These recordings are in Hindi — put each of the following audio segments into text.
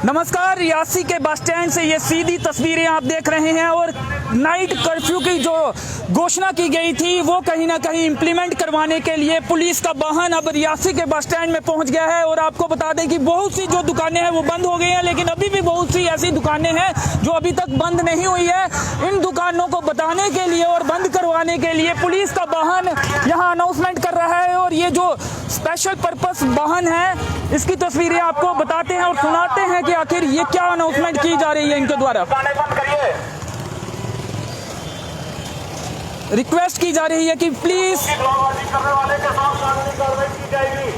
नमस्कार, रियासी के बस स्टैंड से ये सीधी तस्वीरें आप देख रहे हैं और नाइट कर्फ्यू की जो घोषणा की गई थी वो कहीं ना कहीं इम्प्लीमेंट करवाने के लिए पुलिस का वाहन अब रियासी के बस स्टैंड में पहुंच गया है। और आपको बता दें कि बहुत सी जो दुकानें हैं वो बंद हो गई हैं, लेकिन अभी भी बहुत सी ऐसी दुकानें हैं जो अभी तक बंद नहीं हुई है। इन दुकानों को बताने के लिए और बंद करवाने के लिए पुलिस का वाहन यहाँ अनाउंसमेंट कर रहा है। और ये जो स्पेशल पर्पस वाहन है इसकी तस्वीरें आपको बताते हैं और सुनाते हैं कि आखिर ये क्या अनाउंसमेंट की जा रही है इनके द्वारा। रिक्वेस्ट की जा रही है कि प्लीज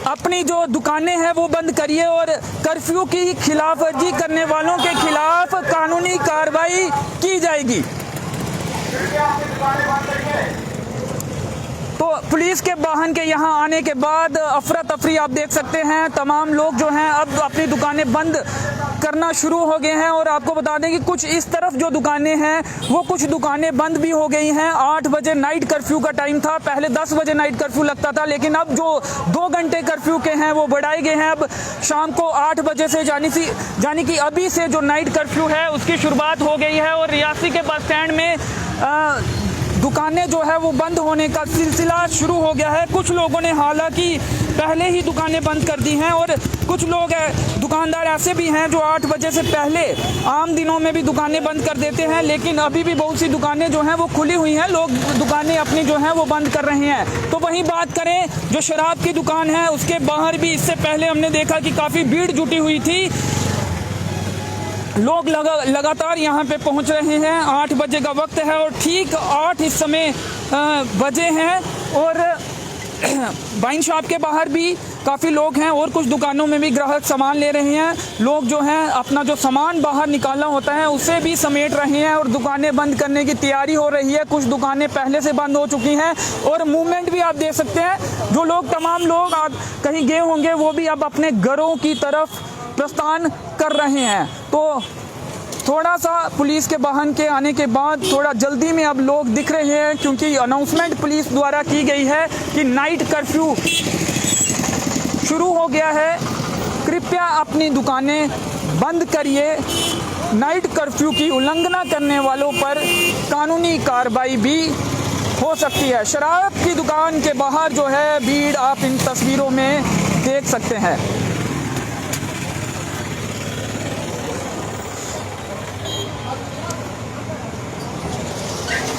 अपनी जो दुकानें हैं वो बंद करिए और कर्फ्यू की खिलाफ वर्जी करने वालों के खिलाफ कानूनी कार्रवाई की जाएगी। तो पुलिस के वाहन के यहाँ आने के बाद अफरा तफरी आप देख सकते हैं। तमाम लोग जो हैं अब अपनी दुकानें बंद करना शुरू हो गए हैं। और आपको बता दें कि कुछ इस तरफ जो दुकानें हैं वो कुछ दुकानें बंद भी हो गई हैं। 8 बजे नाइट कर्फ्यू का टाइम था, पहले 10 बजे नाइट कर्फ्यू लगता था, लेकिन अब जो 2 घंटे कर्फ्यू के हैं वो बढ़ाए गए हैं। अब शाम को 8 बजे से यानी कि अभी से जो नाइट कर्फ्यू है उसकी शुरुआत हो गई है। और रियासी के बस स्टैंड में दुकानें जो है वो बंद होने का सिलसिला शुरू हो गया है। कुछ लोगों ने हालांकि पहले ही दुकानें बंद कर दी हैं और कुछ लोग दुकानदार ऐसे भी हैं जो 8 बजे से पहले आम दिनों में भी दुकानें बंद कर देते हैं, लेकिन अभी भी बहुत सी दुकानें जो हैं वो खुली हुई हैं। लोग दुकानें अपनी जो हैं वो बंद कर रहे हैं। तो वहीं बात करें जो शराब की दुकान है उसके बाहर भी इससे पहले हमने देखा कि काफ़ी भीड़ जुटी हुई थी। लोग लगातार यहाँ पे पहुँच रहे हैं। 8 बजे का वक्त है और ठीक 8 इस समय बजे हैं और वाइन शॉप के बाहर भी काफ़ी लोग हैं और कुछ दुकानों में भी ग्राहक सामान ले रहे हैं। लोग जो हैं अपना जो सामान बाहर निकालना होता है उसे भी समेट रहे हैं और दुकानें बंद करने की तैयारी हो रही है। कुछ दुकानें पहले से बंद हो चुकी हैं और मूवमेंट भी आप देख सकते हैं। जो लोग तमाम लोग कहीं गए होंगे वो भी अब अपने घरों की तरफ प्रस्थान कर रहे हैं। तो थोड़ा सा पुलिस के वाहन के आने के बाद थोड़ा जल्दी में अब लोग दिख रहे हैं, क्योंकि अनाउंसमेंट पुलिस द्वारा की गई है कि नाइट कर्फ्यू शुरू हो गया है। कृपया अपनी दुकानें बंद करिए। नाइट कर्फ्यू की उल्लंघना करने वालों पर कानूनी कार्रवाई भी हो सकती है। शराब की दुकान के बाहर जो है भीड़ आप इन तस्वीरों में देख सकते हैं।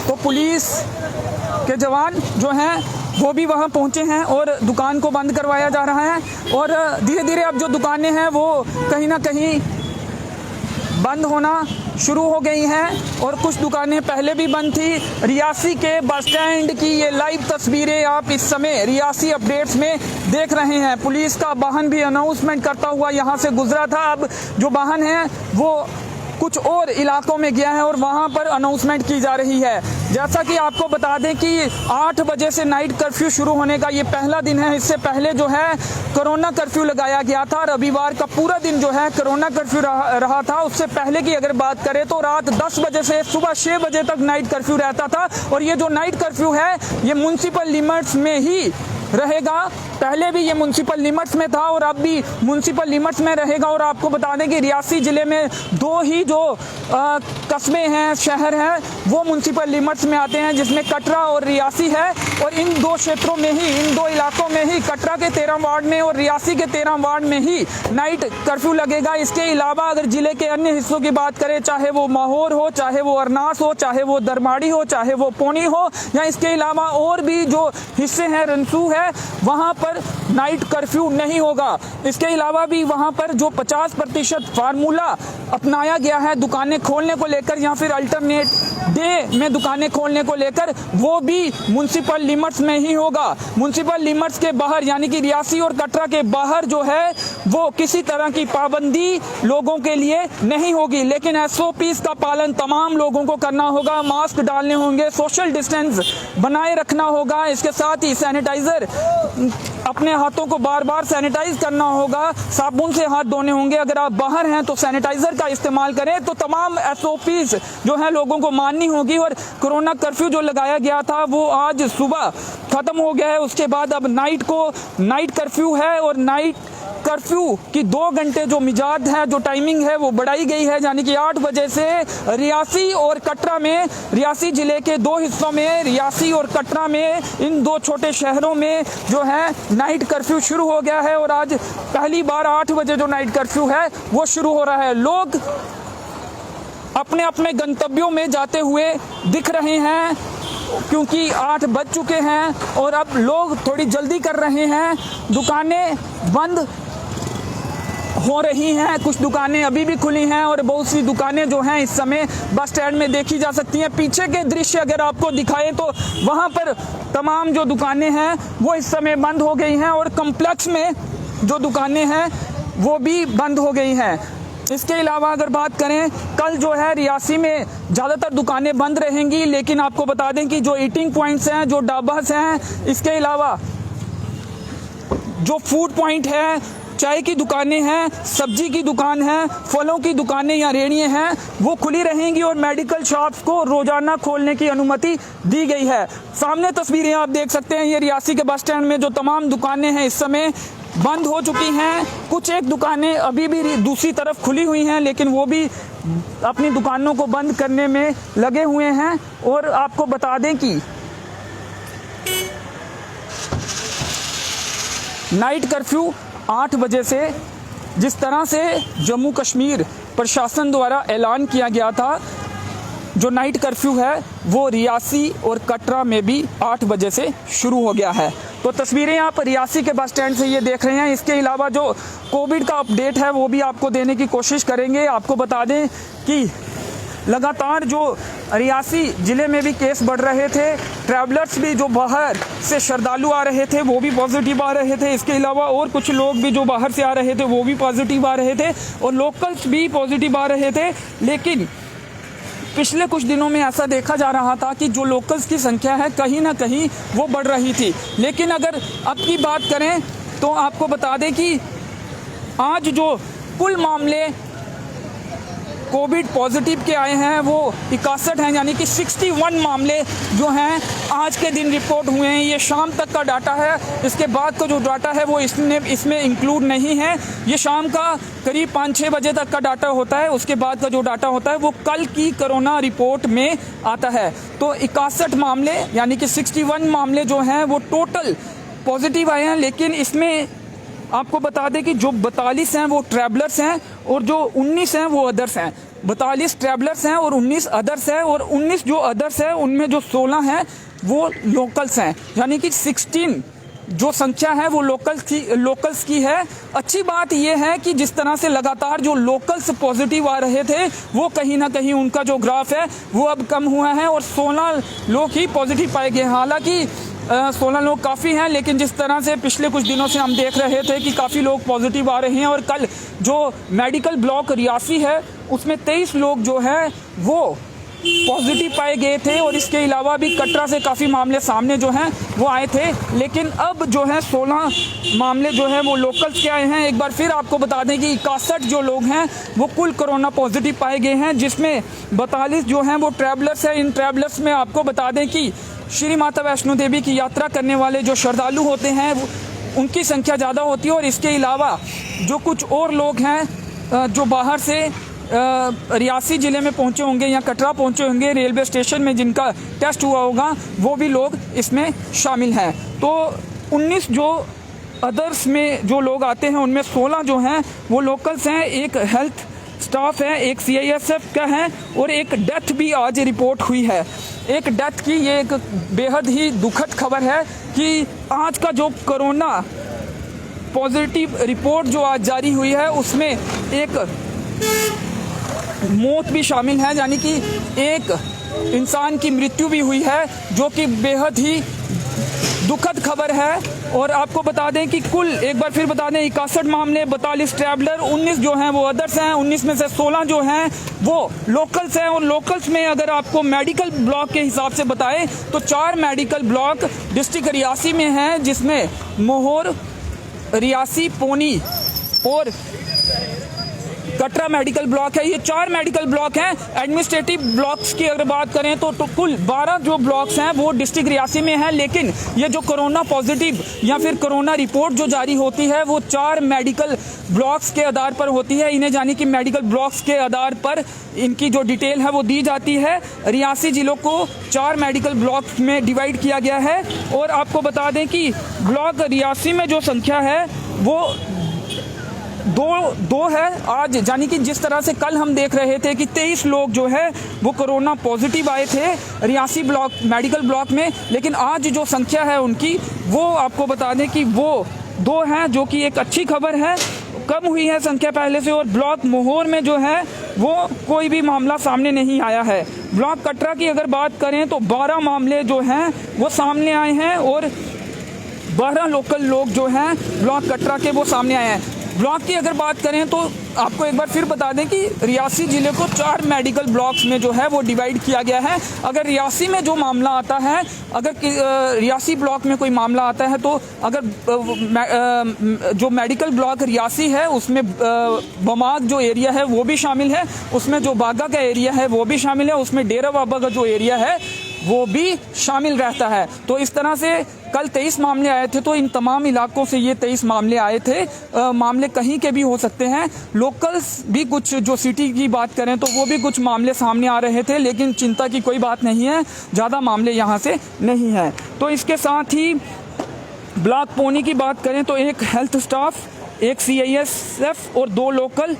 तो पुलिस के जवान जो हैं वो भी वहाँ पहुँचे हैं और दुकान को बंद करवाया जा रहा है। और धीरे धीरे अब जो दुकानें हैं वो कहीं ना कहीं बंद होना शुरू हो गई हैं और कुछ दुकानें पहले भी बंद थी। रियासी के बस स्टैंड की ये लाइव तस्वीरें आप इस समय रियासी अपडेट्स में देख रहे हैं। पुलिस का वाहन भी अनाउंसमेंट करता हुआ यहाँ से गुजरा था। अब जो वाहन है वो कुछ और इलाकों में गया है और वहां पर अनाउंसमेंट की जा रही है। जैसा कि आपको बता दें कि 8 बजे से नाइट कर्फ्यू शुरू होने का ये पहला दिन है। इससे पहले जो है कोरोना कर्फ्यू लगाया गया था। रविवार का पूरा दिन जो है कोरोना कर्फ्यू रहा था। उससे पहले की अगर बात करें तो रात 10 बजे से सुबह 6 बजे तक नाइट कर्फ्यू रहता था। और ये जो नाइट कर्फ्यू है ये म्युनिसिपल लिमिट्स में ही रहेगा। पहले भी ये म्युनिसिपल लिमिट्स में था और अब भी म्युनिसिपल लिमिट्स में रहेगा। और आपको बता दें कि रियासी जिले में 2 ही जो कस्बे हैं, शहर हैं, वो म्युनिसिपल लिमिट्स में आते हैं, जिसमें कटरा और रियासी है। और इन 2 क्षेत्रों में ही, इन 2 इलाकों में ही, कटरा के 13 वार्ड में और रियासी के 13 वार्ड में ही नाइट कर्फ्यू लगेगा। इसके अलावा अगर जिले के अन्य हिस्सों की बात करें, चाहे वो माहौर हो, चाहे वो अरनास हो, चाहे वो दरमाड़ी हो, चाहे वो पौनी हो, या इसके अलावा और भी जो हिस्से हैं, रनसू है, वहाँ पर नाइट कर्फ्यू नहीं होगा। इसके अलावा भी वहाँ पर जो 50% फार्मूला अपनाया गया है दुकानें खोलने को लेकर या फिर अल्टरनेट डे में दुकानें खोलने को लेकर, वो भी म्युनिसिपल लिमिट्स में ही होगा। म्युनिसिपल लिमिट्स के बाहर यानी कि रियासी और कटरा के बाहर जो है वो किसी तरह की पाबंदी लोगों के लिए नहीं होगी, लेकिन SOPs का पालन तमाम लोगों को करना होगा। मास्क डालने होंगे, सोशल डिस्टेंस बनाए रखना होगा। इसके साथ ही सैनिटाइजर, अपने हाथों को बार बार सैनिटाइज करना होगा, साबुन से हाथ धोने होंगे। अगर आप बाहर हैं तो सैनिटाइजर का इस्तेमाल करें। तो तमाम SOPs जो है लोगों को माननी होगी। और कोरोना कर्फ्यू जो लगाया गया था वो आज सुबह खत्म हो गया है। उसके बाद अब नाइट कर्फ्यू है और नाइट कर्फ्यू की 2 घंटे जो मिजाद है, जो टाइमिंग है वो बढ़ाई गई है, यानी कि 8 बजे से रियासी और कटरा में, रियासी जिले के 2 हिस्सों में, रियासी और कटरा में, इन 2 छोटे शहरों में जो है नाइट कर्फ्यू शुरू हो गया है। और आज पहली बार 8 बजे जो नाइट कर्फ्यू है वो शुरू हो रहा है। लोग अपने अपने गंतव्यों में जाते हुए दिख रहे हैं क्योंकि 8 बज चुके हैं और अब लोग थोड़ी जल्दी कर रहे हैं। दुकानें बंद हो रही हैं, कुछ दुकानें अभी भी खुली हैं और बहुत सी दुकानें जो हैं इस समय बस स्टैंड में देखी जा सकती हैं। पीछे के दृश्य अगर आपको दिखाएं तो वहां पर तमाम जो दुकानें हैं वो इस समय बंद हो गई हैं और कॉम्प्लेक्स में जो दुकानें हैं वो भी बंद हो गई हैं। इसके अलावा अगर बात करें, कल जो है रियासी में ज़्यादातर दुकानें बंद रहेंगी, लेकिन आपको बता दें कि जो ईटिंग पॉइंट्स हैं, जो ढाबास हैं, इसके अलावा जो फूड पॉइंट है, चाय की दुकानें हैं, सब्जी की दुकान है, फलों की दुकानें या रेहड़ियाँ हैं, वो खुली रहेंगी और मेडिकल शॉप्स को रोजाना खोलने की अनुमति दी गई है। सामने तस्वीरें आप देख सकते हैं, ये रियासी के बस स्टैंड में जो तमाम दुकानें हैं इस समय बंद हो चुकी हैं। कुछ एक दुकानें अभी भी दूसरी तरफ खुली हुई हैं, लेकिन वो भी अपनी दुकानों को बंद करने में लगे हुए हैं। और आपको बता दें कि नाइट कर्फ्यू 8 बजे से जिस तरह से जम्मू कश्मीर प्रशासन द्वारा ऐलान किया गया था, जो नाइट कर्फ्यू है वो रियासी और कटरा में भी 8 बजे से शुरू हो गया है। तो तस्वीरें आप रियासी के बस स्टैंड से ये देख रहे हैं। इसके अलावा जो कोविड का अपडेट है वो भी आपको देने की कोशिश करेंगे। आपको बता दें कि लगातार जो रियासी ज़िले में भी केस बढ़ रहे थे, ट्रैवलर्स भी जो बाहर से श्रद्धालु आ रहे थे वो भी पॉजिटिव आ रहे थे। इसके अलावा और कुछ लोग भी जो बाहर से आ रहे थे वो भी पॉजिटिव आ रहे थे और लोकल्स भी पॉजिटिव आ रहे थे। लेकिन पिछले कुछ दिनों में ऐसा देखा जा रहा था कि जो लोकल्स की संख्या है कहीं ना कहीं वो बढ़ रही थी। लेकिन अगर अब की बात करें तो आपको बता दें कि आज जो कुल मामले कोविड पॉजिटिव के आए हैं वो 61 हैं, यानी कि 61 मामले जो हैं आज के दिन रिपोर्ट हुए हैं। ये शाम तक का डाटा है, इसके बाद का जो डाटा है वो इसमें इंक्लूड नहीं है। ये शाम का करीब 5-6 बजे तक का डाटा होता है, उसके बाद का जो डाटा होता है वो कल की कोरोना रिपोर्ट में आता है। तो 61 मामले यानी कि 61 मामले जो हैं वो टोटल पॉजिटिव आए हैं। लेकिन इसमें आपको बता दें कि जो 42 हैं वो ट्रैवलर्स हैं और जो 19 हैं वो अदर्स हैं। 42 ट्रैवलर्स हैं और 19 अदर्स हैं, और 19 जो अदर्स हैं उनमें जो 16 हैं वो लोकल्स हैं, यानी कि 16 जो संख्या है वो लोकल्स की है। अच्छी बात यह है कि जिस तरह से लगातार जो लोकल्स पॉजिटिव आ रहे थे वो कहीं ना कहीं उनका जो ग्राफ है वो अब कम हुआ है और 16 लोग ही पॉजिटिव पाए गए। हालांकि 16 लोग काफ़ी हैं, लेकिन जिस तरह से पिछले कुछ दिनों से हम देख रहे थे कि काफ़ी लोग पॉजिटिव आ रहे हैं और कल जो मेडिकल ब्लॉक रियासी है उसमें 23 लोग जो हैं वो पॉजिटिव पाए गए थे। और इसके अलावा भी कटरा से काफ़ी मामले सामने जो हैं वो आए थे। लेकिन अब जो है 16 मामले जो हैं वो लोकल्स के आए हैं। एक बार फिर आपको बता दें कि 61 जो लोग हैं वो कुल कोरोना पॉजिटिव पाए गए हैं, जिसमें 42 जो हैं वो ट्रैवलर्स हैं। इन ट्रैवलर्स में आपको बता दें कि श्री माता वैष्णो देवी की यात्रा करने वाले जो श्रद्धालु होते हैं उनकी संख्या ज़्यादा होती है। और इसके अलावा जो कुछ और लोग हैं जो बाहर से रियासी ज़िले में पहुंचे होंगे या कटरा पहुंचे होंगे, रेलवे स्टेशन में जिनका टेस्ट हुआ होगा वो भी लोग इसमें शामिल हैं। तो 19 जो अदर्स में जो लोग आते हैं उनमें 16 जो हैं वो लोकल्स हैं, एक हेल्थ स्टाफ है, एक CISF का है और एक डेथ भी आज रिपोर्ट हुई है। एक डेथ की ये एक बेहद ही दुखद खबर है कि आज का जो कोरोना पॉजिटिव रिपोर्ट जो आज जारी हुई है उसमें एक मौत भी शामिल है, यानी कि एक इंसान की मृत्यु भी हुई है, जो कि बेहद ही दुखद खबर है। और आपको बता दें कि कुल एक बार फिर बता दें 61 मामले, 42 ट्रैवलर, 19 जो हैं वो अदर्स हैं, 19 में से 16 जो हैं वो लोकल्स हैं। और लोकल्स में अगर आपको मेडिकल ब्लॉक के हिसाब से बताएं तो 4 मेडिकल ब्लॉक डिस्ट्रिक्ट रियासी में हैं, जिसमें मोहर, रियासी, पोनी और कटरा मेडिकल ब्लॉक है। ये 4 मेडिकल ब्लॉक हैं। एडमिनिस्ट्रेटिव ब्लॉक्स की अगर बात करें तो कुल 12 जो ब्लॉक्स हैं वो डिस्ट्रिक्ट रियासी में हैं, लेकिन ये जो कोरोना पॉजिटिव या फिर कोरोना रिपोर्ट जो जारी होती है वो 4 मेडिकल ब्लॉक्स के आधार पर होती है। इन्हें यानी कि मेडिकल ब्लॉक्स के आधार पर इनकी जो डिटेल है वो दी जाती है। रियासी जिलों को 4 मेडिकल ब्लॉक में डिवाइड किया गया है। और आपको बता दें कि ब्लॉक रियासी में जो संख्या है वो दो है आज, यानी कि जिस तरह से कल हम देख रहे थे कि 23 लोग जो है वो कोरोना पॉजिटिव आए थे रियासी ब्लॉक मेडिकल ब्लॉक में, लेकिन आज जो संख्या है उनकी वो आपको बता दें कि वो 2 हैं, जो कि एक अच्छी खबर है। कम हुई है संख्या पहले से। और ब्लॉक मोहर में जो है वो कोई भी मामला सामने नहीं आया है। ब्लॉक कटरा की अगर बात करें तो 12 मामले जो हैं वो सामने आए हैं और 12 लोकल लोग जो हैं ब्लॉक कटरा के वो सामने आए हैं। ब्लॉक की अगर बात करें तो आपको एक बार फिर बता दें कि रियासी जिले को 4 मेडिकल ब्लॉक्स में जो है वो डिवाइड किया गया है। अगर रियासी में जो मामला आता है, अगर रियासी ब्लॉक में कोई मामला आता है तो अगर जो मेडिकल ब्लॉक रियासी है उसमें बमाग जो एरिया है वो भी शामिल है, उसमें जो बागा का एरिया है वो भी शामिल है, उसमें डेरा बाबा का जो एरिया है वो भी शामिल रहता है। तो इस तरह से कल 23 मामले आए थे, तो इन तमाम इलाकों से ये 23 मामले आए थे। मामले कहीं के भी हो सकते हैं। लोकल्स भी कुछ, जो सिटी की बात करें तो वो भी कुछ मामले सामने आ रहे थे, लेकिन चिंता की कोई बात नहीं है, ज़्यादा मामले यहाँ से नहीं हैं। तो इसके साथ ही ब्लॉक पौनी की बात करें तो एक हेल्थ स्टाफ, एक CISF और 2 लोकल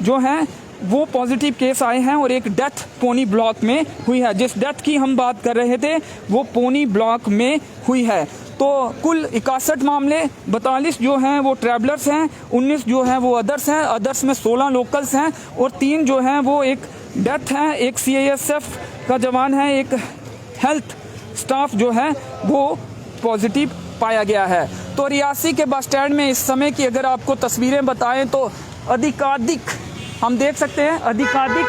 जो हैं वो पॉजिटिव केस आए हैं और एक डेथ पौनी ब्लॉक में हुई है। जिस डेथ की हम बात कर रहे थे वो पौनी ब्लॉक में हुई है। तो कुल 61 मामले, 42 जो हैं वो ट्रैवलर्स हैं, 19 जो हैं वो अदर्स हैं, अदर्स में 16 लोकल्स हैं और 3 जो हैं वो एक डेथ है, एक CISF का जवान है, एक हेल्थ स्टाफ जो है वो पॉजिटिव पाया गया है। तो रियासी के बस स्टैंड में इस समय की अगर आपको तस्वीरें बताएं तो अधिकाधिक हम देख सकते हैं, अधिकाधिक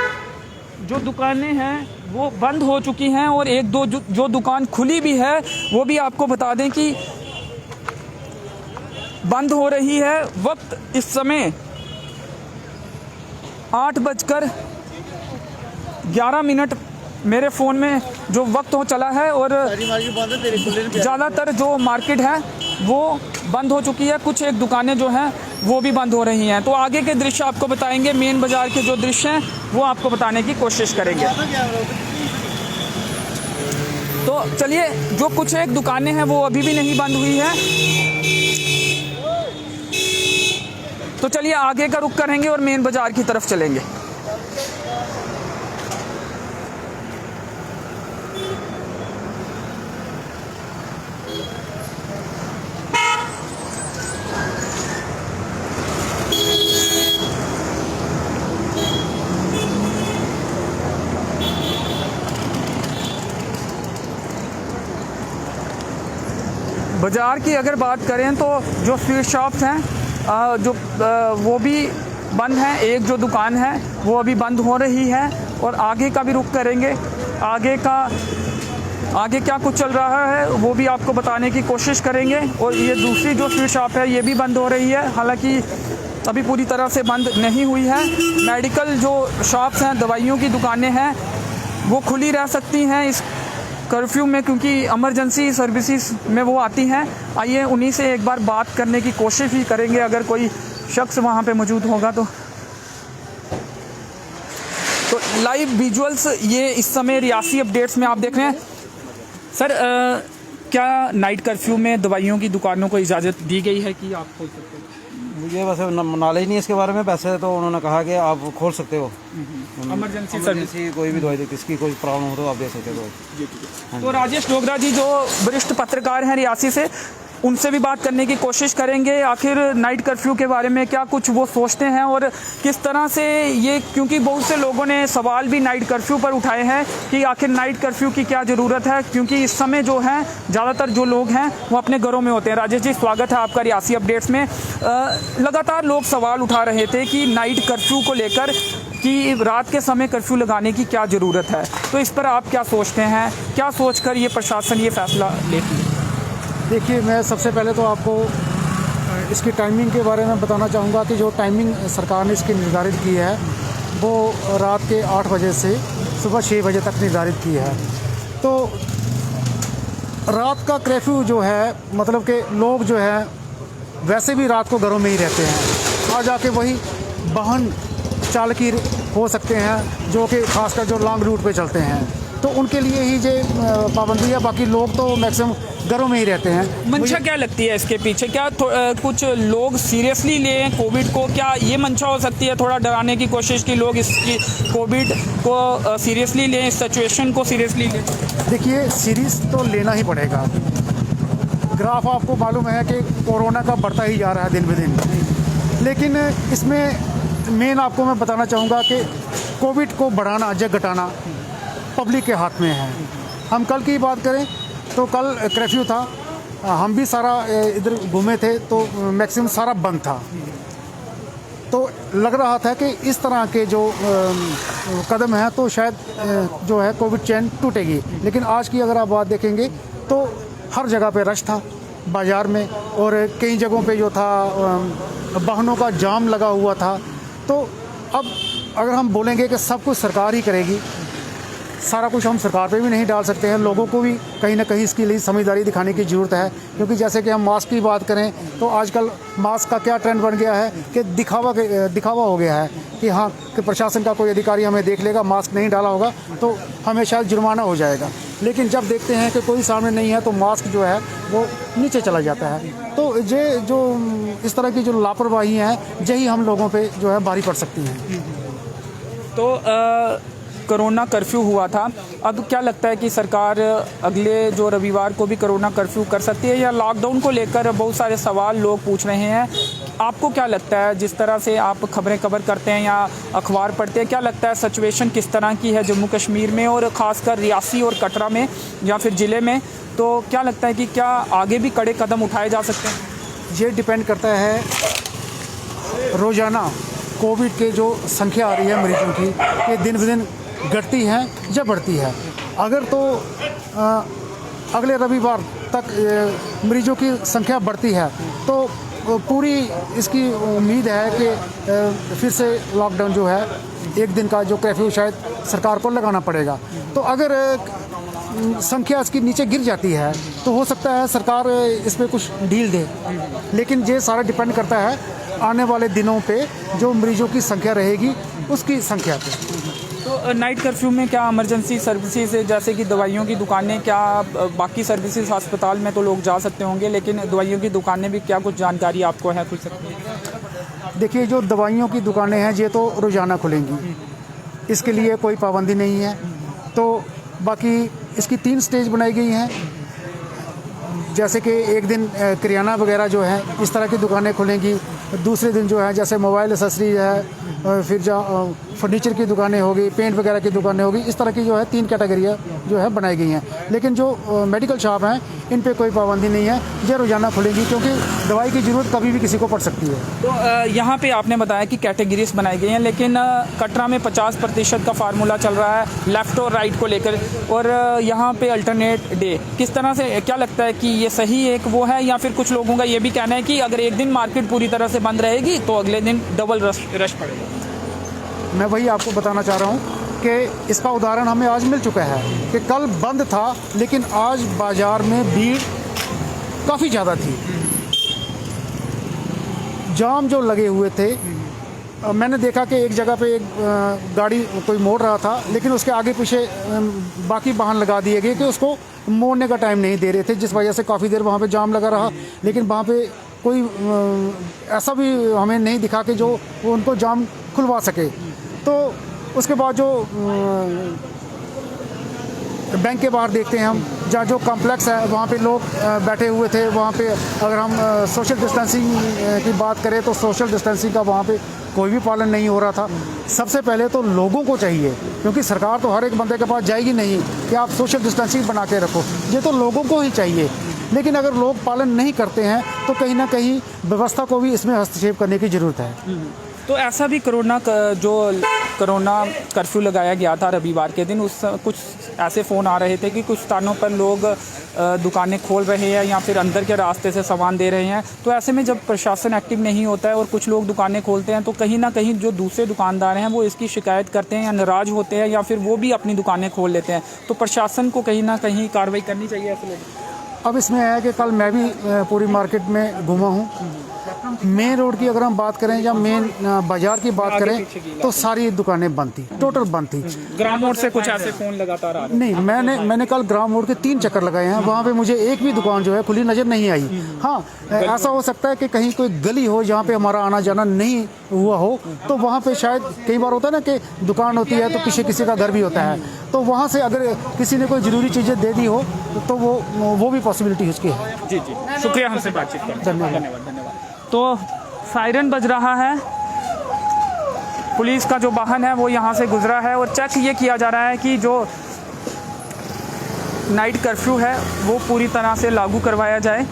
जो दुकानें हैं वो बंद हो चुकी हैं और 1-2 जो दुकान खुली भी है वो भी आपको बता दें कि बंद हो रही है। वक्त इस समय 8:11 मेरे फ़ोन में जो वक्त हो चला है और ज़्यादातर जो मार्केट है वो बंद हो चुकी है। कुछ एक दुकानें जो हैं वो भी बंद हो रही हैं। तो आगे के दृश्य आपको बताएंगे, मेन बाज़ार के जो दृश्य हैं वो आपको बताने की कोशिश करेंगे। तो चलिए, जो कुछ एक दुकानें हैं वो अभी भी नहीं बंद हुई हैं, तो चलिए आगे का रुख करेंगे और मेन बाज़ार की तरफ चलेंगे। बाज़ार की अगर बात करें तो जो स्वीट शॉप्स हैं वो भी बंद हैं। एक जो दुकान है वो अभी बंद हो रही है और आगे का भी रुख करेंगे। आगे क्या कुछ चल रहा है वो भी आपको बताने की कोशिश करेंगे। और ये दूसरी जो स्वीट शॉप है ये भी बंद हो रही है, हालांकि अभी पूरी तरह से बंद नहीं हुई है। मेडिकल जो शॉप्स हैं, दवाइयों की दुकानें हैं, वो खुली रह सकती हैं इस कर्फ्यू में, क्योंकि इमरजेंसी सर्विसेज में वो आती हैं। आइए उन्हीं से एक बार बात करने की कोशिश भी करेंगे अगर कोई शख्स वहाँ पे मौजूद होगा तो लाइव विजुअल्स ये इस समय रियासी अपडेट्स में आप देख रहे हैं। सर, क्या नाइट कर्फ्यू में दवाइयों की दुकानों को इजाज़त दी गई है कि आप खोल सकते हो? मुझे वैसे नॉलेज नहीं इसके बारे में। वैसे तो उन्होंने कहा कि आप खोल सकते हो, इमरजेंसी कोई भी दवाई, किसकी कोई प्रॉब्लम हो तो आप दे सकते हो। तो राजेश डोगरा जी जो वरिष्ठ पत्रकार हैं रियासी से, उनसे भी बात करने की कोशिश करेंगे। आखिर नाइट कर्फ्यू के बारे में क्या कुछ वो सोचते हैं और किस तरह से ये, क्योंकि बहुत से लोगों ने सवाल भी नाइट कर्फ्यू पर उठाए हैं कि आखिर नाइट कर्फ्यू की क्या ज़रूरत है, क्योंकि इस समय जो है ज़्यादातर जो लोग हैं वो अपने घरों में होते हैं। राजेश जी, स्वागत है आपका रियासी अपडेट्स में। लगातार लोग सवाल उठा रहे थे कि नाइट कर्फ्यू को लेकर कि रात के समय कर्फ्यू लगाने की क्या ज़रूरत है, तो इस पर आप क्या सोचते हैं? क्या सोचकर ये प्रशासन ये फैसला लेती है? देखिए, मैं सबसे पहले तो आपको इसकी टाइमिंग के बारे में बताना चाहूँगा कि जो टाइमिंग सरकार ने इसकी निर्धारित की है वो रात के 8 बजे से सुबह 6 बजे तक निर्धारित की है। तो रात का कर्फ्यू जो है मतलब कि लोग जो है वैसे भी रात को घरों में ही रहते हैं, आ जाके वही वाहन चालक ही हो सकते हैं जो कि खासकर जो लॉन्ग रूट पे चलते हैं, तो उनके लिए ही ये पाबंदी है। बाकी लोग तो मैक्सिमम घरों में ही रहते हैं। मंशा क्या लगती है इसके पीछे? क्या कुछ लोग सीरियसली लें कोविड को? क्या ये मंशा हो सकती है थोड़ा डराने की कोशिश की लोग इसकी कोविड को सीरियसली लें, इस सिचुएशन को सीरियसली लें? देखिए, सीरीज तो लेना ही पड़ेगा। ग्राफ आपको मालूम है कि कोरोना का बढ़ता ही जा रहा है दिन ब दिन, लेकिन इसमें मेन आपको मैं बताना चाहूँगा कि कोविड को बढ़ाना या घटाना पब्लिक के हाथ में है। हम कल की बात करें तो कल कर्फ्यू था, हम भी सारा इधर घूमे थे तो मैक्सिमम सारा बंद था, तो लग रहा था कि इस तरह के जो कदम हैं तो शायद जो है कोविड चेन टूटेगी। लेकिन आज की अगर आप बात देखेंगे तो हर जगह पे रश था बाज़ार में, और कई जगहों पे जो था वाहनों का जाम लगा हुआ था। तो अब अगर हम बोलेंगे कि सब कुछ सरकार ही करेगी, सारा कुछ हम सरकार पे भी नहीं डाल सकते हैं। लोगों को भी कहीं ना कहीं इसके लिए समझदारी दिखाने की ज़रूरत है, क्योंकि जैसे कि हम मास्क की बात करें तो आजकल मास्क का क्या ट्रेंड बन गया है कि दिखावा हो गया है कि हाँ कि प्रशासन का कोई अधिकारी हमें देख लेगा, मास्क नहीं डाला होगा तो हमें शायद जुर्माना हो जाएगा। लेकिन जब देखते हैं कि कोई सामने नहीं है तो मास्क जो है वो नीचे चला जाता है। तो ये जो इस तरह की जो लापरवाही हैं यही हम लोगों पे जो है भारी पड़ सकती हैं। तो कोरोना कर्फ्यू हुआ था, अब क्या लगता है कि सरकार अगले जो रविवार को भी कोरोना कर्फ्यू कर सकती है, या लॉकडाउन को लेकर बहुत सारे सवाल लोग पूछ रहे हैं? आपको क्या लगता है, जिस तरह से आप खबरें कवर करते हैं या अखबार पढ़ते हैं, क्या लगता है सिचुएशन किस तरह की है जम्मू कश्मीर में और ख़ासकर रियासी और कटरा में या फिर ज़िले में? तो क्या लगता है कि क्या आगे भी कड़े कदम उठाए जा सकते हैं? ये डिपेंड करता है रोज़ाना कोविड के जो संख्या आ रही है मरीजों की, ये दिन ब दिन घटती है या बढ़ती है। अगर तो अगले रविवार तक मरीजों की संख्या बढ़ती है तो पूरी इसकी उम्मीद है कि फिर से लॉकडाउन जो है एक दिन का जो कर्फ्यू शायद सरकार को लगाना पड़ेगा। तो अगर संख्या इसकी नीचे गिर जाती है तो हो सकता है सरकार इस पर कुछ डील दे, लेकिन ये सारा डिपेंड करता है आने वाले दिनों पे जो मरीजों की संख्या रहेगी उसकी संख्या पे। तो नाइट कर्फ्यू में क्या इमरजेंसी सर्विसेज जैसे कि दवाइयों की दुकानें, क्या बाकी सर्विसेज अस्पताल में तो लोग जा सकते होंगे, लेकिन दवाइयों की दुकानें भी, क्या कुछ जानकारी आपको है खुल सकती है? देखिए, जो दवाइयों की दुकानें हैं ये तो रोज़ाना खुलेंगी, इसके लिए कोई पाबंदी नहीं है। तो बाकी इसकी 3 स्टेज बनाई गई हैं, जैसे कि एक दिन किराना वगैरह जो है इस तरह की दुकानें खुलेंगी, दूसरे दिन जो है जैसे मोबाइल एसेसरीज है, फिर जो फर्नीचर की दुकानें होगी, पेंट वगैरह की दुकानें होगी, इस तरह की जो है 3 कैटेगरियाँ जो है बनाई गई हैं। लेकिन जो मेडिकल शॉप हैं इन पे कोई पाबंदी नहीं है, ये रोज़ाना खुलेंगी क्योंकि दवाई की ज़रूरत कभी भी किसी को पड़ सकती है। तो यहाँ पे आपने बताया कि कैटेगरीज बनाई गई हैं, लेकिन कटरा में 50% का फार्मूला चल रहा है लेफ़्ट और राइट को लेकर, और यहाँ पे अल्टरनेट डे, किस तरह से, क्या लगता है कि ये सही एक वो है, या फिर कुछ लोगों का ये भी कहना है कि अगर एक दिन मार्केट पूरी तरह से बंद रहेगी तो अगले दिन डबल रश पड़ेगा? मैं वही आपको बताना चाह रहा हूँ कि इसका उदाहरण हमें आज मिल चुका है कि कल बंद था लेकिन आज बाज़ार में भीड़ काफ़ी ज़्यादा थी, जाम जो लगे हुए थे। मैंने देखा कि एक जगह पे एक गाड़ी कोई मोड़ रहा था, लेकिन उसके आगे पीछे बाकी वाहन लगा दिए गए कि उसको मोड़ने का टाइम नहीं दे रहे थे, जिस वजह से काफ़ी देर वहाँ पे जाम लगा रहा। लेकिन वहाँ पे कोई ऐसा भी हमें नहीं दिखा कि जो उनको जाम खुलवा सके। तो उसके बाद जो बैंक के बाहर देखते हैं हम, जहाँ जो कॉम्प्लेक्स है वहाँ पे लोग बैठे हुए थे, वहाँ पे अगर हम सोशल डिस्टेंसिंग की बात करें तो सोशल डिस्टेंसिंग का वहाँ पे कोई भी पालन नहीं हो रहा था। सबसे पहले तो लोगों को चाहिए, क्योंकि सरकार तो हर एक बंदे के पास जाएगी नहीं कि आप सोशल डिस्टेंसिंग बना के रखो, ये तो लोगों को ही चाहिए। लेकिन अगर लोग पालन नहीं करते हैं तो कहीं ना कहीं व्यवस्था को भी इसमें हस्तक्षेप करने की ज़रूरत है। तो ऐसा भी कोरोना का जो कोरोना कर्फ्यू लगाया गया था रविवार के दिन, उस कुछ ऐसे फ़ोन आ रहे थे कि कुछ स्थानों पर लोग दुकानें खोल रहे हैं या फिर अंदर के रास्ते से सामान दे रहे हैं। तो ऐसे में जब प्रशासन एक्टिव नहीं होता है और कुछ लोग दुकानें खोलते हैं तो कहीं ना कहीं जो दूसरे दुकानदार हैं वो इसकी शिकायत करते हैं या नाराज़ होते हैं या फिर वो भी अपनी दुकानें खोल लेते हैं। तो प्रशासन को कहीं ना कहीं कार्रवाई करनी चाहिए ऐसे लोग। अब इसमें है कि कल मैं भी पूरी मार्केट में घूमा हूँ। मेन रोड की अगर हम बात करें या मेन बाजार की बात करें तो सारी दुकानें बंद थी, टोटल बंद थी। ग्राम मोड़ से कुछ ऐसे फ़ोन लगातार आ रहे हैं। नहीं, मैंने कल ग्राम मोड़ के 3 चक्कर लगाए हैं, वहाँ पे मुझे एक भी दुकान जो है खुली नज़र नहीं आई। हाँ, ऐसा हो सकता है कि कहीं कोई गली हो जहाँ पे हमारा आना जाना नहीं हुआ हो, तो वहाँ पे शायद कई बार होता है ना कि दुकान होती है तो पीछे किसी का घर भी होता है, तो वहाँ से अगर किसी ने कोई ज़रूरी चीज़ें दे दी हो तो वो भी पॉसिबिलिटी उसकी है। जी, शुक्रिया हमसे बातचीत करने। धन्यवाद। तो सायरन बज रहा है, पुलिस का जो वाहन है वो यहाँ से गुजरा है और चेक ये किया जा रहा है कि जो नाइट कर्फ्यू है वो पूरी तरह से लागू करवाया जाए।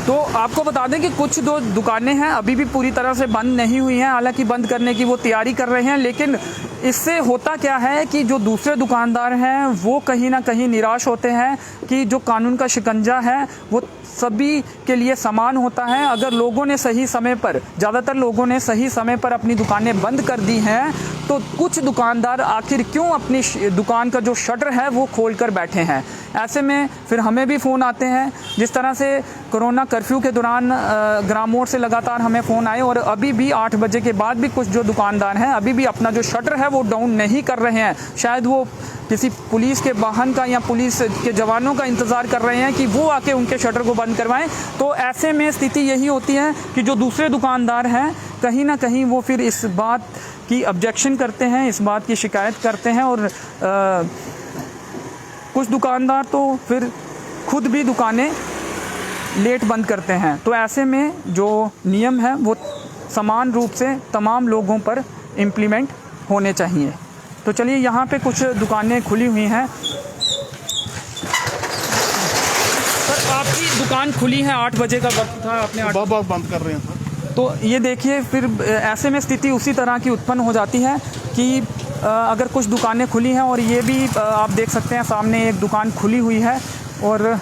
तो आपको बता दें कि कुछ जो दुकानें हैं अभी भी पूरी तरह से बंद नहीं हुई हैं, हालांकि बंद करने की वो तैयारी कर रहे हैं, लेकिन इससे होता क्या है कि जो दूसरे दुकानदार हैं वो कहीं ना कहीं निराश होते हैं कि जो कानून का शिकंजा है वो सभी के लिए समान होता है। अगर लोगों ने सही समय पर, ज़्यादातर लोगों ने सही समय पर अपनी दुकानें बंद कर दी हैं, तो कुछ दुकानदार आखिर क्यों अपनी दुकान का जो शटर है वो खोल कर बैठे हैं। ऐसे में फिर हमें भी फ़ोन आते हैं, जिस तरह से कोरोना कर्फ्यू के दौरान ग्राम मोड़ से लगातार हमें फ़ोन आए और अभी भी 8 बजे के बाद भी कुछ जो दुकानदार हैं अभी भी अपना जो शटर है वो डाउन नहीं कर रहे हैं। शायद वो किसी पुलिस के वाहन का या पुलिस के जवानों का इंतज़ार कर रहे हैं कि वो आके उनके शटर को बंद करवाएं। तो ऐसे में स्थिति यही होती है कि जो दूसरे दुकानदार हैं कहीं ना कहीं वो फिर इस बात की ऑब्जेक्शन करते हैं, इस बात की शिकायत करते हैं और कुछ दुकानदार तो फिर खुद भी दुकानें लेट बंद करते हैं। तो ऐसे में जो नियम है वो समान रूप से तमाम लोगों पर इम्प्लीमेंट होने चाहिए। तो चलिए, यहाँ पे कुछ दुकानें खुली हुई हैं। सर, आपकी दुकान खुली है, 8 बजे का वक्त था, आपने 8 बंद कर रहे हैं सर। तो ये देखिए, फिर ऐसे में स्थिति उसी तरह की उत्पन्न हो जाती है कि अगर कुछ दुकानें खुली हैं और ये भी आप देख सकते हैं सामने एक दुकान खुली हुई है और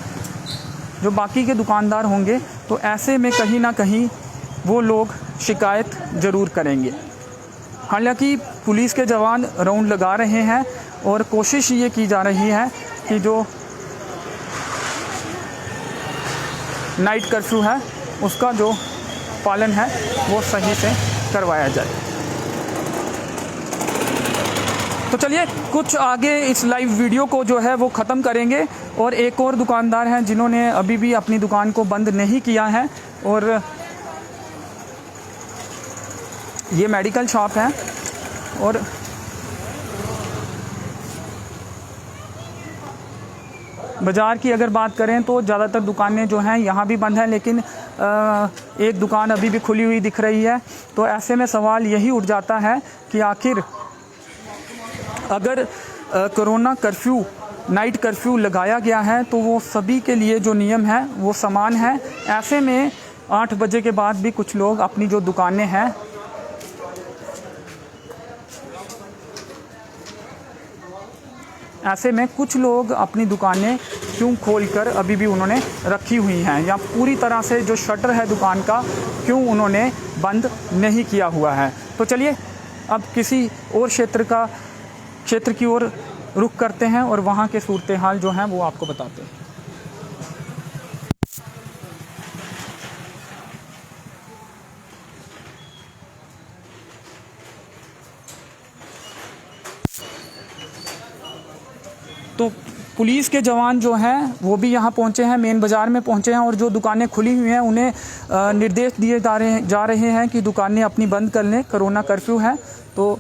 जो बाकी के दुकानदार होंगे तो ऐसे में कहीं ना कहीं वो लोग शिकायत ज़रूर करेंगे। हालांकि पुलिस के जवान राउंड लगा रहे हैं और कोशिश ये की जा रही है कि जो नाइट कर्फ्यू है उसका जो पालन है वो सही से करवाया जाए। तो चलिए, कुछ आगे इस लाइव वीडियो को जो है वो ख़त्म करेंगे और एक और दुकानदार हैं जिन्होंने अभी भी अपनी दुकान को बंद नहीं किया है और ये मेडिकल शॉप है और बाज़ार की अगर बात करें तो ज़्यादातर दुकानें जो हैं यहाँ भी बंद हैं, लेकिन एक दुकान अभी भी खुली हुई दिख रही है। तो ऐसे में सवाल यही उठ जाता है कि आखिर अगर कोरोना कर्फ्यू, नाइट कर्फ्यू लगाया गया है तो वो सभी के लिए जो नियम है वो समान है। ऐसे में 8 बजे के बाद भी कुछ लोग अपनी जो दुकानें हैं ऐसे में कुछ लोग अपनी दुकानें क्यों खोलकर अभी भी उन्होंने रखी हुई हैं, या पूरी तरह से जो शटर है दुकान का क्यों उन्होंने बंद नहीं किया हुआ है। तो चलिए, अब किसी और क्षेत्र की ओर रुख करते हैं और वहाँ के सूरत हाल जो हैं वो आपको बताते हैं। तो पुलिस के जवान जो हैं वो भी यहाँ पहुँचे हैं, मेन बाज़ार में पहुँचे हैं और जो दुकानें खुली हुई हैं उन्हें निर्देश दिए जा रहे हैं कि दुकानें अपनी बंद कर लें, कोरोना कर्फ्यू है। तो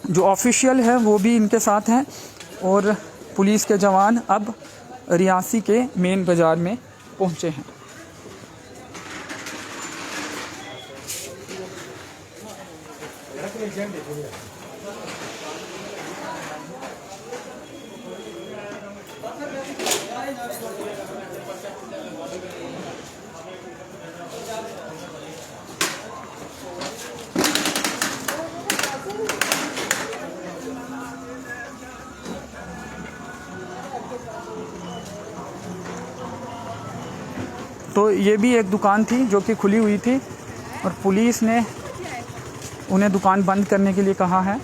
जो ऑफिशियल है वो भी इनके साथ हैं और पुलिस के जवान अब रियासी के मेन बाज़ार में पहुँचे हैं। तो ये भी एक दुकान थी जो कि खुली हुई थी और पुलिस ने उन्हें दुकान बंद करने के लिए कहा है।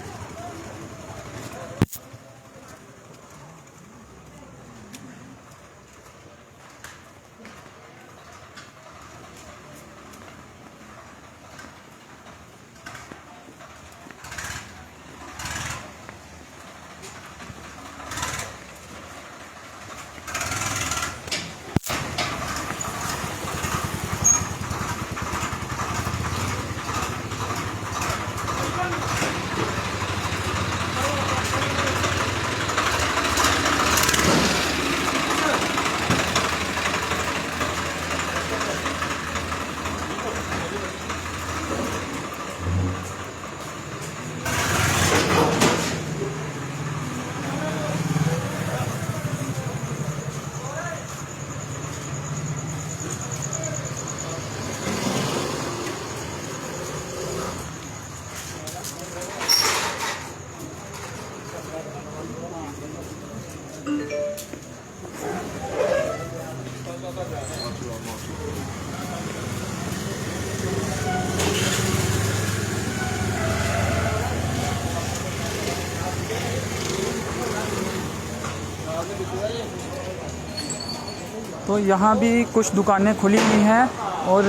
तो यहाँ भी कुछ दुकानें खुली हुई हैं और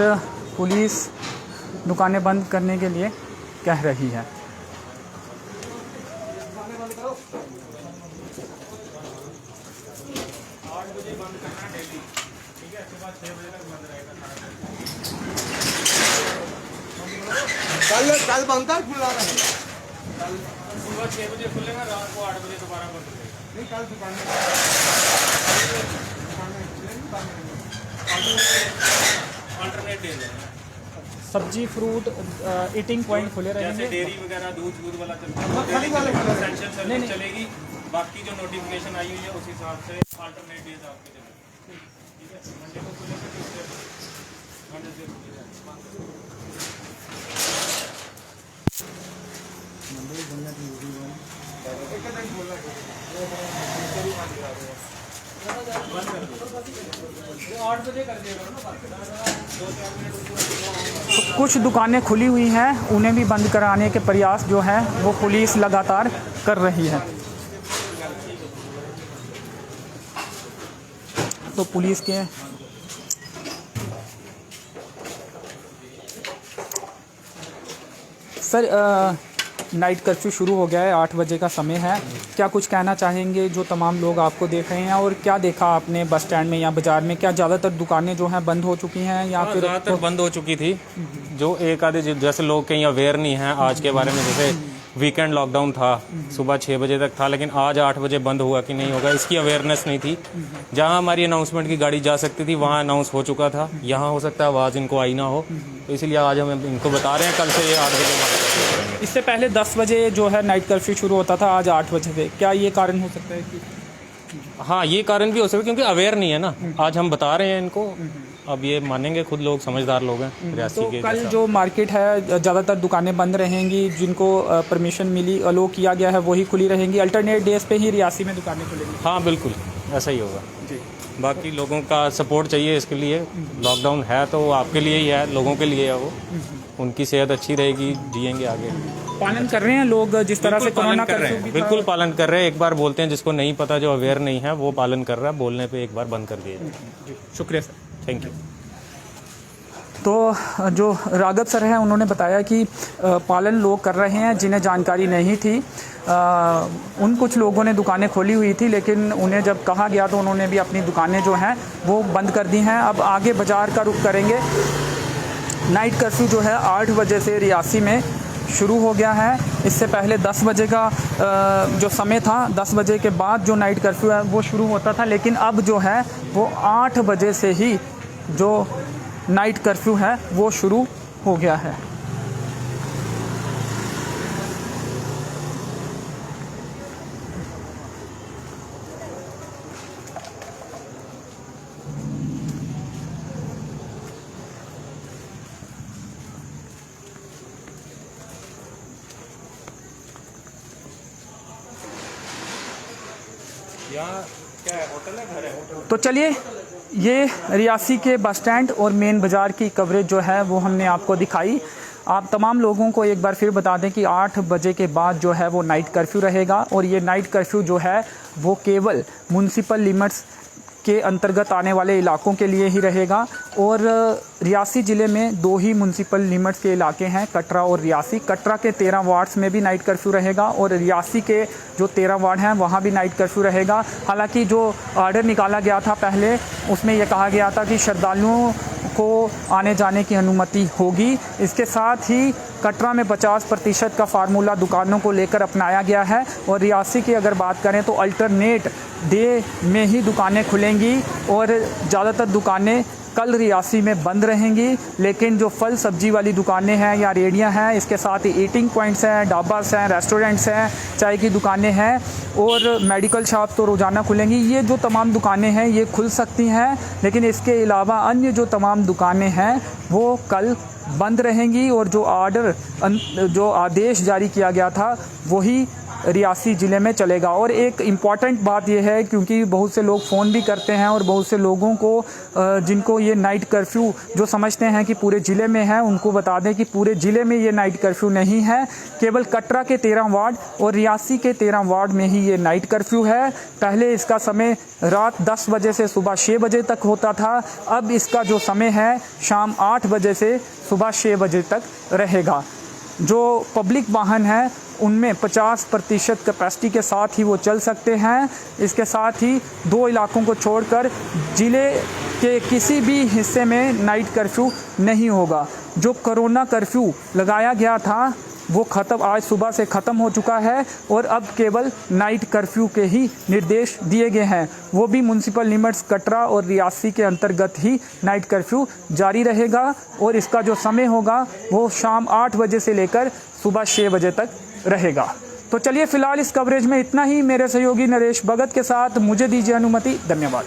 पुलिस दुकानें बंद करने के लिए कह रही है। कल बनता है खुला रहा है, कल सुबह 6 बजे खुलेगा, रात को 8 बजे दोबारा बंद हो जाएगा। नहीं कल दुकान अल्टरनेट डेज है। सब्जी फ्रूट ईटिंग पॉइंट खुले जैसे रहेंगे। डेयरी वगैरह दूध वाला चलता है, खाली वाले खुले रहेंगे। एसेंशियल सर्विस चलेगी। बाकी जो नोटिफिकेशन आई हुई है उस हिसाब से अल्टरनेट डेज आपके चलेंगे। ठीक है, मंडे को खुलेगा, ट्यूसडे तो कुछ दुकानें खुली हुई हैं, उन्हें भी बंद कराने के प्रयास जो है वो पुलिस लगातार कर रही है। तो पुलिस के सर नाइट कर्फ्यू शुरू हो गया है, 8 बजे का समय है। क्या कुछ कहना चाहेंगे जो तमाम लोग आपको देख रहे हैं, और क्या देखा आपने बस स्टैंड में या बाज़ार में? क्या ज़्यादातर दुकानें जो हैं बंद हो चुकी हैं या फिर ज़्यादातर बंद हो चुकी थी? जो एक आधे जैसे लोग कहीं अवेयर नहीं हैं आज के बारे में, जैसे वीकेंड लॉकडाउन था, सुबह 6 बजे तक था, लेकिन आज 8 बजे बंद हुआ कि नहीं होगा इसकी अवेयरनेस नहीं थी। जहां हमारी अनाउंसमेंट की गाड़ी जा सकती थी वहां अनाउंस हो चुका था, यहां हो सकता है आवाज़ इनको आई ना हो, तो इसलिए आज हम इनको बता रहे हैं कल से 8 बजे। इससे पहले 10 बजे जो है नाइट कर्फ्यू शुरू होता था, आज 8 बजे से। क्या ये कारण हो सकता है कि? हाँ, ये कारण भी हो सकता है क्योंकि अवेयर नहीं है ना। आज हम बता रहे हैं इनको, अब ये मानेंगे खुद, लोग समझदार लोग हैं रियासी तो के। कल जो मार्केट है ज़्यादातर दुकानें बंद रहेंगी, जिनको परमिशन मिली, अलो किया गया है, वही खुली रहेंगी। अल्टरनेट डेज पे ही रियासी में दुकानें खुलेंगी। हाँ बिल्कुल ऐसा ही होगा जी। बाकी लोगों का सपोर्ट चाहिए इसके लिए। लॉकडाउन है तो आपके लिए ही है, लोगों के लिए है वो। उनकी सेहत अच्छी रहेगी, जिएंगे आगे। पालन कर रहे हैं लोग जिस तरह से बिल्कुल कोरोना पालन कर रहे कर्फ्यू हैं, भी बिल्कुल पालन कर रहे हैं। एक बार बोलते हैं, जिसको नहीं पता, जो अवेयर नहीं है, वो पालन कर रहा है। बोलने पे एक बार बंद कर दिए। शुक्रिया सर, थैंक यू। तो जो राघव सर हैं उन्होंने बताया कि पालन लोग कर रहे हैं जिन्हें जानकारी नहीं थी। उन कुछ लोगों ने दुकानें खोली हुई थी, लेकिन उन्हें जब कहा गया तो उन्होंने भी अपनी दुकानें जो हैं वो बंद कर दी हैं। अब आगे बाज़ार का रुख करेंगे। नाइट कर्फ्यू जो है 8 बजे से रियासी में शुरू हो गया है। इससे पहले 10 बजे का जो समय था, 10 बजे के बाद जो नाइट कर्फ्यू है वो शुरू होता था, लेकिन अब जो है वो 8 बजे से ही जो नाइट कर्फ्यू है वो शुरू हो गया है। यहाँ क्या है, होटल है, घर है? तो चलिए, ये रियासी के बस स्टैंड और मेन बाज़ार की कवरेज जो है वो हमने आपको दिखाई। आप तमाम लोगों को एक बार फिर बता दें कि 8 बजे के बाद जो है वो नाइट कर्फ्यू रहेगा, और ये नाइट कर्फ्यू जो है वो केवल म्यूनसिपल लिमिट्स के अंतर्गत आने वाले इलाकों के लिए ही रहेगा। और रियासी ज़िले में 2 ही म्यूनसिपल लिमिट्स के इलाके हैं, कटरा और रियासी। कटरा के 13 वार्ड्स में भी नाइट कर्फ्यू रहेगा, और रियासी के जो 13 वार्ड हैं वहाँ भी नाइट कर्फ्यू रहेगा। हालांकि जो ऑर्डर निकाला गया था पहले, उसमें यह कहा गया था कि श्रद्धालुओं को आने जाने की अनुमति होगी। इसके साथ ही कटरा में 50% का फार्मूला दुकानों को लेकर अपनाया गया है, और रियासी की अगर बात करें तो अल्टरनेट डे में ही दुकानें खुलेंगी, और ज़्यादातर दुकानें कल रियासी में बंद रहेंगी। लेकिन जो फल सब्जी वाली दुकानें हैं या रेहड़ियां हैं, इसके साथ ही ईटिंग पॉइंट्स हैं, ढाबास हैं, रेस्टोरेंट्स हैं, चाय की दुकानें हैं, और मेडिकल शॉप तो रोज़ाना खुलेंगी। ये जो तमाम दुकानें हैं ये खुल सकती हैं, लेकिन इसके अलावा अन्य जो तमाम दुकानें हैं वो कल बंद रहेंगी। और जो आदेश जारी किया गया था वही रियासी ज़िले में चलेगा। और एक इम्पॉर्टेंट बात यह है, क्योंकि बहुत से लोग फ़ोन भी करते हैं, और बहुत से लोगों को जिनको ये नाइट कर्फ्यू जो समझते हैं कि पूरे ज़िले में है, उनको बता दें कि पूरे ज़िले में ये नाइट कर्फ्यू नहीं है। केवल कटरा के 13 वार्ड और रियासी के 13 वार्ड में ही ये नाइट कर्फ्यू है। पहले इसका समय रात 10 बजे से सुबह 6 बजे तक होता था, अब इसका जो समय है शाम 8 बजे से सुबह 6 बजे तक रहेगा। जो पब्लिक वाहन हैं उनमें 50% कैपेसिटी के साथ ही वो चल सकते हैं। इसके साथ ही 2 इलाकों को छोड़कर ज़िले के किसी भी हिस्से में नाइट कर्फ्यू नहीं होगा। जो कोरोना कर्फ्यू लगाया गया था वो आज सुबह से ख़त्म हो चुका है, और अब केवल नाइट कर्फ्यू के ही निर्देश दिए गए हैं। वो भी म्यूनसिपल लिमिट्स कटरा और रियासी के अंतर्गत ही नाइट कर्फ्यू जारी रहेगा, और इसका जो समय होगा वो शाम 8 बजे से लेकर सुबह 6 बजे तक रहेगा। तो चलिए, फ़िलहाल इस कवरेज में इतना ही। मेरे सहयोगी नरेश भगत के साथ मुझे दीजिए अनुमति। धन्यवाद।